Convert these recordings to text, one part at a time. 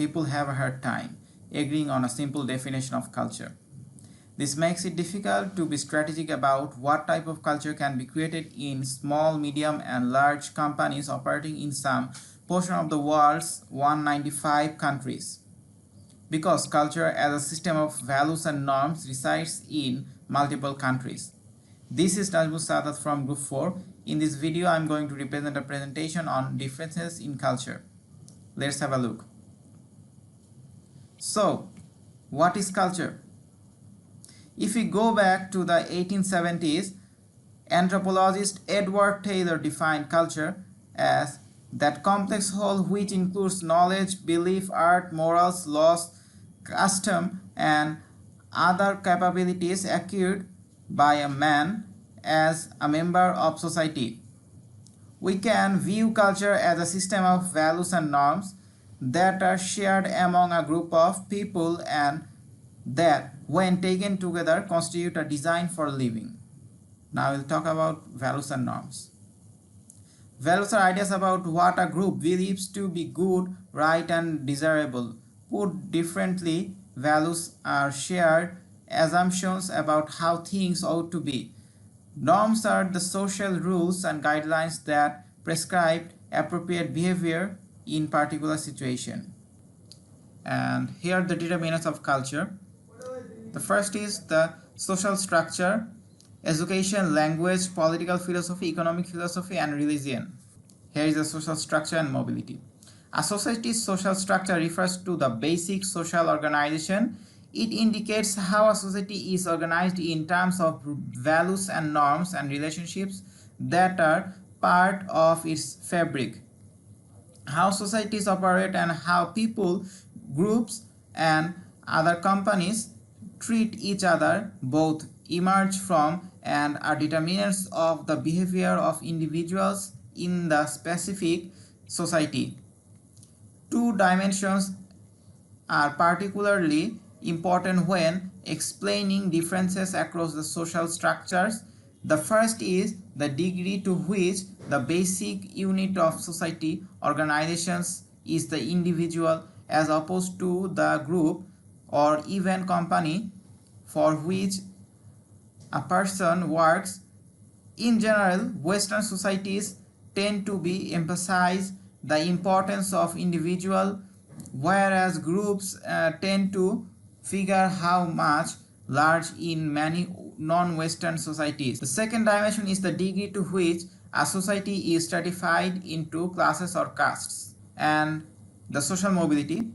people have a hard time agreeing on a simple definition of culture. This makes it difficult to be strategic about what type of culture can be created in small, medium, and large companies operating in some portion of the world's 195 countries. Because culture as a system of values and norms resides in multiple countries. This is Nazmus Saadat from Group 4. In this video, I am going to represent a presentation on differences in culture. Let's have a look. So, what is culture? If we go back to the 1870s, anthropologist Edward Taylor defined culture as that complex whole which includes knowledge, belief, art, morals, laws, custom, and other capabilities acquired by a man as a member of society. We can view culture as a system of values and norms that are shared among a group of people and that, when taken together, constitute a design for living. Now we'll talk about values and norms. Values are ideas about what a group believes to be good, right, and desirable. Put differently, values are shared assumptions about how things ought to be. Norms are the social rules and guidelines that prescribe appropriate behavior in particular situation. And here are the determinants of culture. The first is the social structure, education, language, political philosophy, economic philosophy, and religion. Here is the social structure and mobility. A society's social structure refers to the basic social organization. It indicates how a society is organized in terms of values and norms and relationships that are part of its fabric. How societies operate and how people, groups, and other companies treat each other both emerge from and are determinants of the behavior of individuals in the specific society. Two dimensions are particularly important when explaining differences across the social structures. The first is the degree to which the basic unit of society organizations is the individual as opposed to the group or even company for which a person works. In general, Western societies tend to emphasize the importance of individual, whereas groups tend to figure how much large in many non-Western societies. The second dimension is the degree to which a society is stratified into classes or castes. And the social mobility.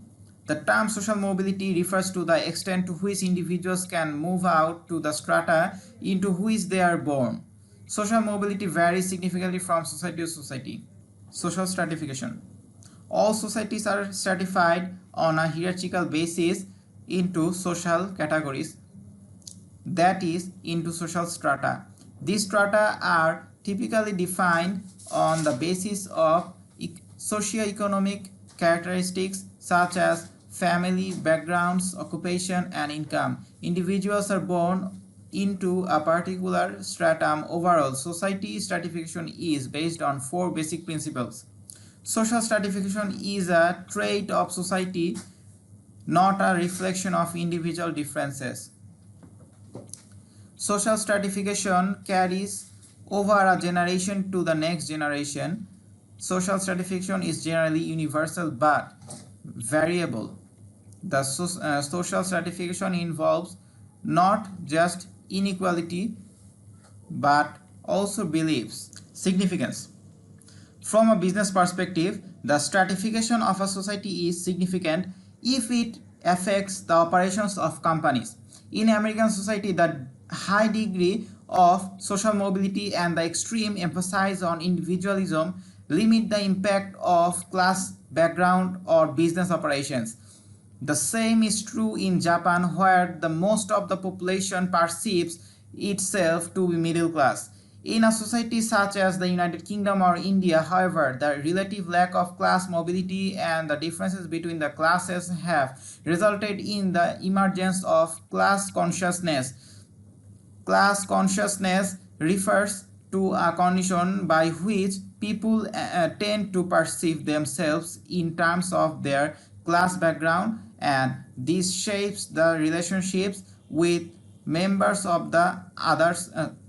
The term social mobility refers to the extent to which individuals can move out to the strata into which they are born. Social mobility varies significantly from society to society. Social stratification. All societies are stratified on a hierarchical basis into social categories, that is, into social strata. These strata are typically defined on the basis of socio-economic characteristics such as family, backgrounds, occupation, and income. Individuals are born into a particular stratum. Overall, society stratification is based on four basic principles. Social stratification is a trait of society, not a reflection of individual differences. Social stratification carries over a generation to the next generation. Social stratification is generally universal but variable. The social stratification involves not just inequality but also beliefs. Significance. From a business perspective, the stratification of a society is significant if it affects the operations of companies. In American society, the high degree of social mobility and the extreme emphasis on individualism limit the impact of class, background, or business operations. The same is true in Japan, where the most of the population perceives itself to be middle class. In a society such as the United Kingdom or India, however, the relative lack of class mobility and the differences between the classes have resulted in the emergence of class consciousness. Class consciousness refers to a condition by which people tend to perceive themselves in terms of their class background, and this shapes the relationships with members of the other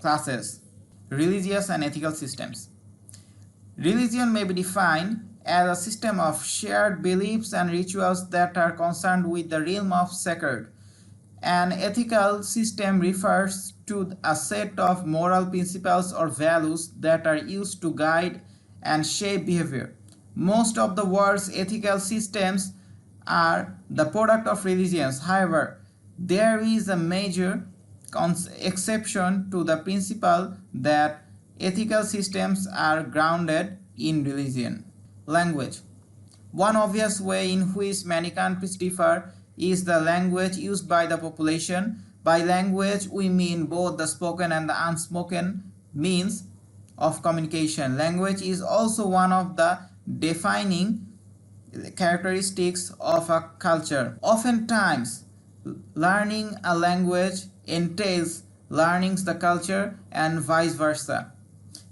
classes. Religious and ethical systems. Religion may be defined as a system of shared beliefs and rituals that are concerned with the realm of sacred. An ethical system refers to a set of moral principles or values that are used to guide and shape behavior. Most of the world's ethical systems are the product of religions. However, there is a major exception to the principle that ethical systems are grounded in religion. Language. One obvious way in which many countries differ is the language used by the population. By language, we mean both the spoken and the unspoken means of communication. Language is also one of the defining characteristics of a culture. Oftentimes, learning a language entails learning the culture and vice versa.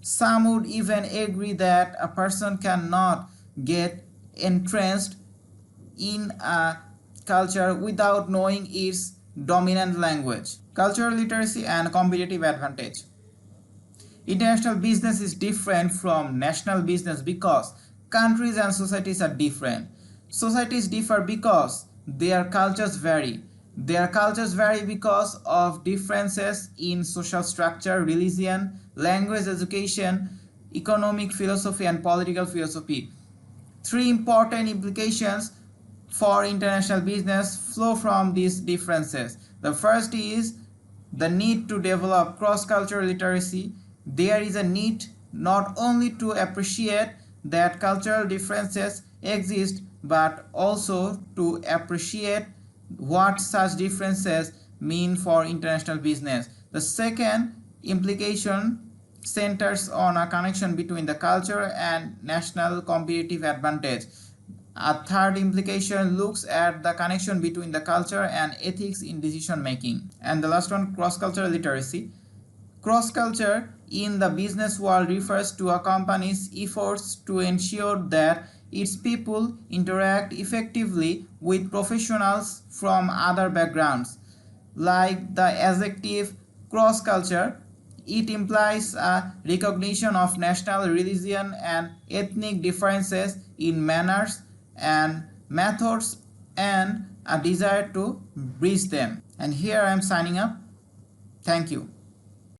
Some would even agree that a person cannot get entrenched in a culture without knowing its dominant language. Cultural literacy and competitive advantage. International business is different from national business because countries and societies are different. Societies differ because their cultures vary. Their cultures vary because of differences in social structure, religion, language, education, economic philosophy, and political philosophy. Three important implications for international business flow from these differences. The first is the need to develop cross-cultural literacy. There is a need not only to appreciate that cultural differences exist, but also to appreciate what such differences mean for international business. The second implication centers on a connection between the culture and national competitive advantage. A third implication looks at the connection between the culture and ethics in decision making. And the last one, cross-cultural literacy. Cross-culture in the business world refers to a company's efforts to ensure that its people interact effectively with professionals from other backgrounds. Like the adjective cross-culture, it implies a recognition of national, religion, and ethnic differences in manners and methods and a desire to bridge them. And here I am signing up. Thank you.